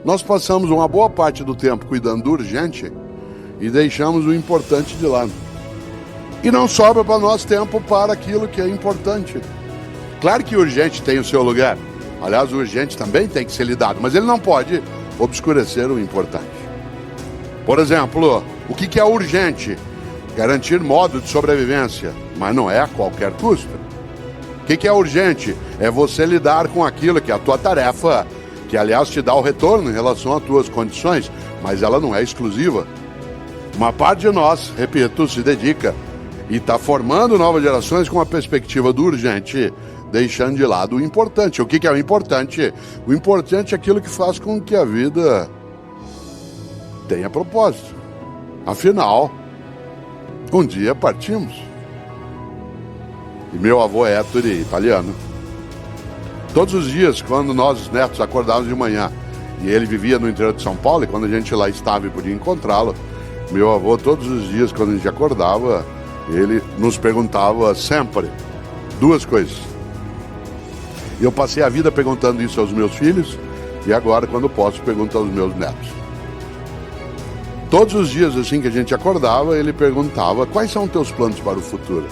Nós passamos uma boa parte do tempo cuidando do urgente e deixamos o importante de lado. E não sobra para nós tempo para aquilo que é importante. Claro que o urgente tem o seu lugar. Aliás, o urgente também tem que ser lidado, mas ele não pode obscurecer o importante. Por exemplo, o que é urgente? Garantir modo de sobrevivência, mas não é a qualquer custo. O que é urgente? É você lidar com aquilo que é a tua tarefa, que aliás te dá o retorno em relação às tuas condições, mas ela não é exclusiva. Uma parte de nós, repito, se dedica e está formando novas gerações com a perspectiva do urgente, deixando de lado o importante. O que é o importante? O importante é aquilo que faz com que a vida tenha propósito. Afinal, um dia partimos. E meu avô Ettore, italiano, todos os dias, quando nós, os netos, acordávamos de manhã, e ele vivia no interior de São Paulo, e quando a gente lá estava e podia encontrá-lo, meu avô, todos os dias, quando a gente acordava, ele nos perguntava sempre duas coisas. Eu passei a vida perguntando isso aos meus filhos, e agora, quando posso, pergunto aos meus netos. Todos os dias, assim que a gente acordava, ele perguntava: quais são os teus planos para o futuro?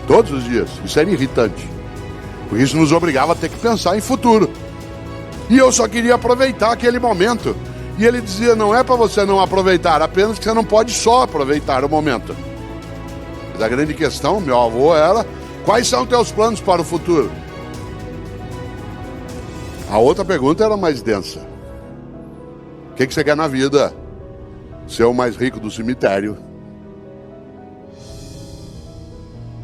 Todos os dias. Isso era irritante, porque isso nos obrigava a ter que pensar em futuro. E eu só queria aproveitar aquele momento. E ele dizia: não é para você não aproveitar, apenas que você não pode só aproveitar o momento. Mas a grande questão, meu avô, era: quais são teus planos para o futuro? A outra pergunta era mais densa: o que você quer na vida? Ser o mais rico do cemitério?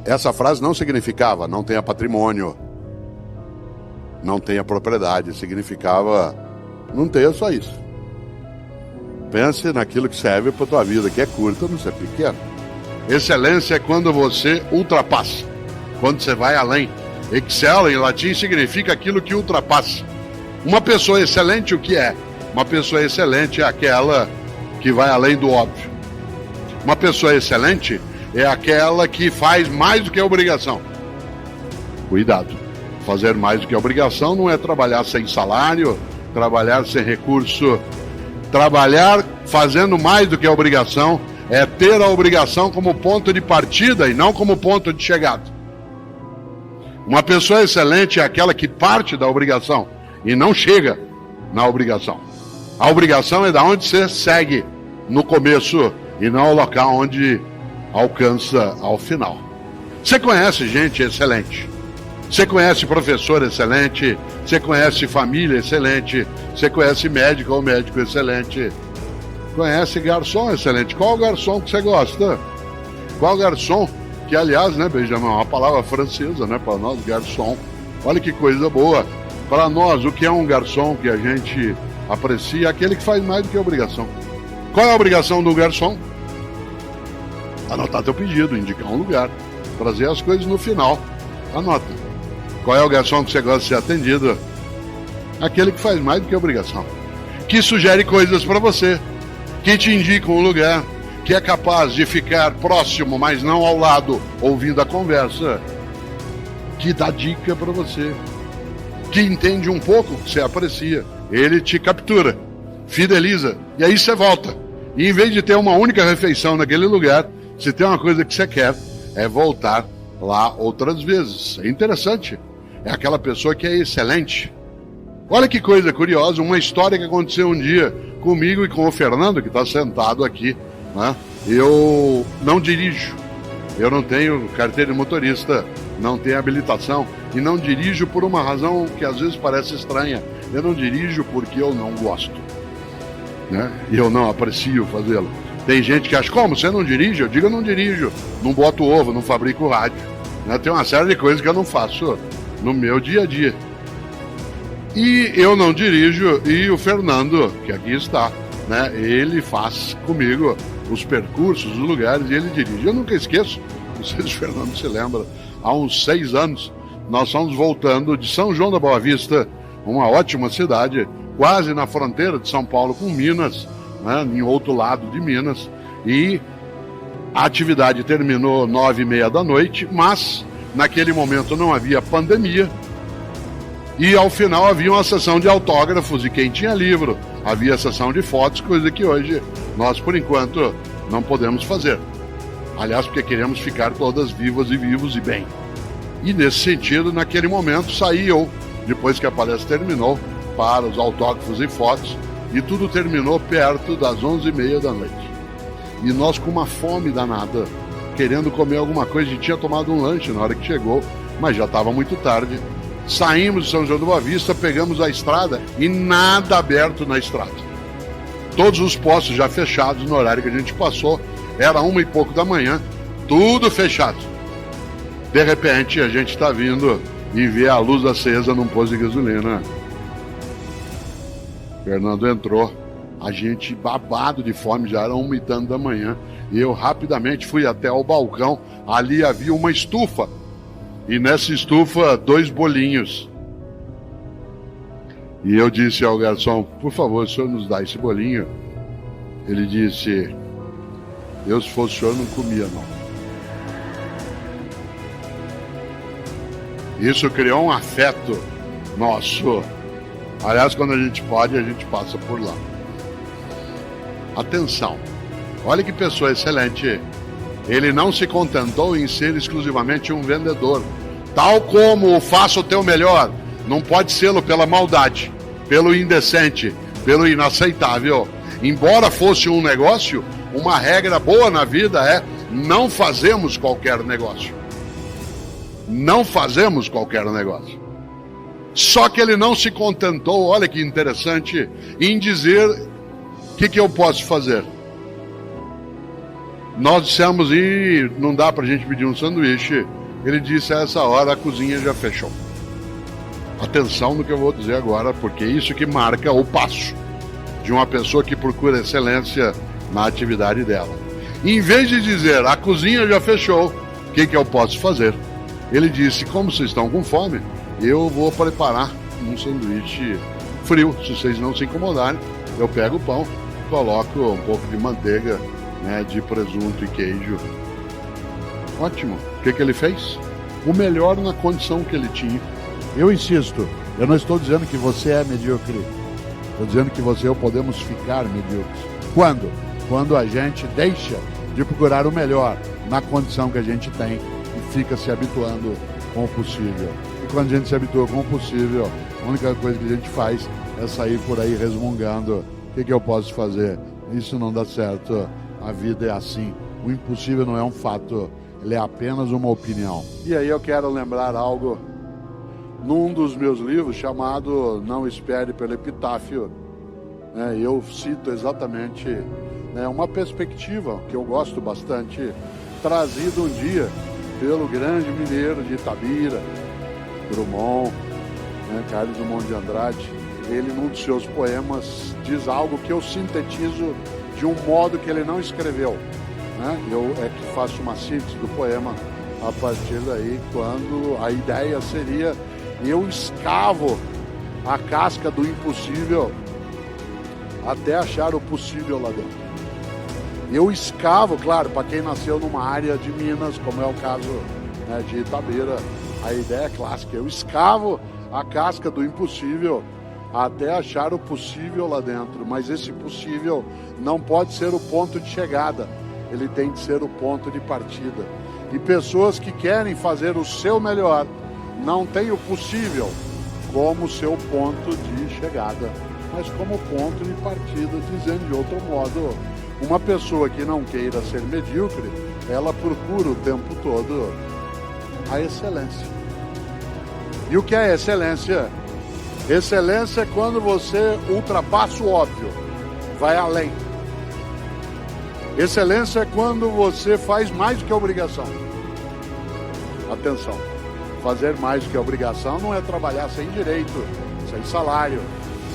Essa frase não significava não tenha patrimônio, não tenha propriedade. Significava: não tenha só isso. Pense naquilo que serve para a tua vida, que é curta, não ser pequena. Excelência é quando você ultrapassa, quando você vai além. Excel em latim significa aquilo que ultrapassa. Uma pessoa excelente, o que é? Uma pessoa excelente é aquela que vai além do óbvio. Uma pessoa excelente é aquela que faz mais do que a obrigação. Cuidado. Fazer mais do que a obrigação não é trabalhar sem salário, trabalhar sem recurso. Trabalhar fazendo mais do que a obrigação é ter a obrigação como ponto de partida e não como ponto de chegada. Uma pessoa excelente é aquela que parte da obrigação e não chega na obrigação. A obrigação é da onde você segue no começo e não o local onde alcança ao final. Você conhece gente excelente, você conhece professor excelente, você conhece família excelente, você conhece médico ou médico excelente, conhece garçom excelente. Qual garçom que você gosta? Qual garçom? Que aliás, né, Benjamin, é uma palavra francesa, né, para nós, garçom. Olha que coisa boa. Para nós, o que é um garçom que a gente aprecia? Aquele que faz mais do que a obrigação. Qual é a obrigação do garçom? Anotar teu pedido, indicar um lugar, trazer as coisas no final. Anota. Qual é o garçom que você gosta de ser atendido? Aquele que faz mais do que a obrigação. Que sugere coisas para você, que te indica um lugar, que é capaz de ficar próximo, mas não ao lado, ouvindo a conversa, que dá dica para você, que entende um pouco o que você aprecia. Ele te captura, fideliza, e aí você volta. E em vez de ter uma única refeição naquele lugar, se tem uma coisa que você quer, é voltar lá outras vezes. É interessante. É aquela pessoa que é excelente. Olha que coisa curiosa, uma história que aconteceu um dia comigo e com o Fernando, que está sentado aqui, né? Eu não dirijo, eu não tenho carteira de motorista, não tenho habilitação, e não dirijo por uma razão que às vezes parece estranha. Eu não dirijo porque eu não gosto, né? E eu não aprecio fazê-lo. Tem gente que acha: como, você não dirige? Eu digo: eu não dirijo, não boto ovo, não fabrico rádio, né? Tem uma série de coisas que eu não faço no meu dia a dia. E eu não dirijo, e o Fernando, que aqui está, né, ele faz comigo os percursos, os lugares, e ele dirige. Eu nunca esqueço, não sei se o Fernando se lembra, há uns 6 anos, nós estamos voltando de São João da Boa Vista, uma ótima cidade, quase na fronteira de São Paulo com Minas, né, em outro lado de Minas, e a atividade terminou 9h30 da noite, mas naquele momento não havia pandemia, E ao final havia uma sessão de autógrafos e quem tinha livro. Havia sessão de fotos, coisa que hoje nós, por enquanto, não podemos fazer. Aliás, porque queremos ficar todas vivas e vivos e bem. E nesse sentido, naquele momento, saí eu, depois que a palestra terminou, para os autógrafos e fotos, e tudo terminou perto das 11h30 da noite. E nós com uma fome danada, querendo comer alguma coisa, e tinha tomado um lanche na hora que chegou, mas já estava muito tarde. Saímos de São João do Boa Vista, pegamos a estrada e nada aberto na estrada. Todos os postos já fechados no horário que a gente passou, era 1h e pouco da manhã, tudo fechado. De repente a gente está vindo e vê a luz acesa num posto de gasolina. Fernando entrou, a gente babado de fome, já era 1h e tanto da manhã, e eu rapidamente fui até o balcão, ali havia uma estufa, e nessa estufa 2 bolinhos. E eu disse ao garçom, por favor, o senhor nos dá esse bolinho? Ele disse, eu se fosse o senhor não comia não. Isso criou um afeto nosso. Aliás, quando a gente pode, a gente passa por lá. Atenção, olha que pessoa excelente. Ele não se contentou em ser exclusivamente um vendedor. Tal como o faça o teu melhor, não pode ser pela maldade, pelo indecente, pelo inaceitável. Embora fosse um negócio, uma regra boa na vida é não fazemos qualquer negócio. Não fazemos qualquer negócio. Só que ele não se contentou, olha que interessante, em dizer o que eu posso fazer. Nós dissemos, e não dá pra gente pedir um sanduíche. Ele disse, a essa hora a cozinha já fechou. Atenção no que eu vou dizer agora, porque é isso que marca o passo de uma pessoa que procura excelência na atividade dela. Em vez de dizer, a cozinha já fechou, o que eu posso fazer? Ele disse, como vocês estão com fome, eu vou preparar um sanduíche frio, se vocês não se incomodarem. Eu pego o pão, coloco um pouco de manteiga, né, de presunto e queijo. Ótimo. O que ele fez? O melhor na condição que ele tinha. Eu insisto, eu não estou dizendo que você é medíocre. Estou dizendo que você e eu podemos ficar medíocres. Quando? Quando a gente deixa de procurar o melhor na condição que a gente tem e fica se habituando com o possível. E quando a gente se habitua com o possível, a única coisa que a gente faz é sair por aí resmungando. O que eu posso fazer? Isso não dá certo. A vida é assim. O impossível não é um fato, ele é apenas uma opinião. E aí eu quero lembrar algo num dos meus livros chamado Não Espere pelo Epitáfio. Eu cito exatamente uma perspectiva que eu gosto bastante, trazida um dia pelo grande mineiro de Itabira, Drummond, Carlos Drummond de Andrade. Ele, num dos seus poemas, diz algo que eu sintetizo de um modo que ele não escreveu. Eu é que faço uma síntese do poema a partir daí, quando a ideia seria: eu escavo a casca do impossível até achar o possível lá dentro. Eu escavo, claro, para quem nasceu numa área de Minas, como é o caso de Itabira, a ideia é clássica: eu escavo a casca do impossível até achar o possível lá dentro. Mas esse possível não pode ser o ponto de chegada, ele tem de ser o ponto de partida. E pessoas que querem fazer o seu melhor não têm o possível como seu ponto de chegada, mas como ponto de partida. Dizendo de outro modo, uma pessoa que não queira ser medíocre, ela procura o tempo todo a excelência. E o que é excelência? Excelência é quando você ultrapassa o óbvio, vai além. Excelência é quando você faz mais do que a obrigação. Atenção, fazer mais do que a obrigação não é trabalhar sem direito, sem salário,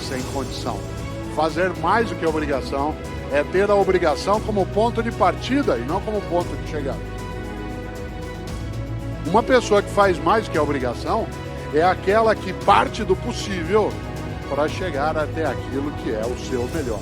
sem condição. Fazer mais do que a obrigação é ter a obrigação como ponto de partida e não como ponto de chegada. Uma pessoa que faz mais do que a obrigação é aquela que parte do possível para chegar até aquilo que é o seu melhor.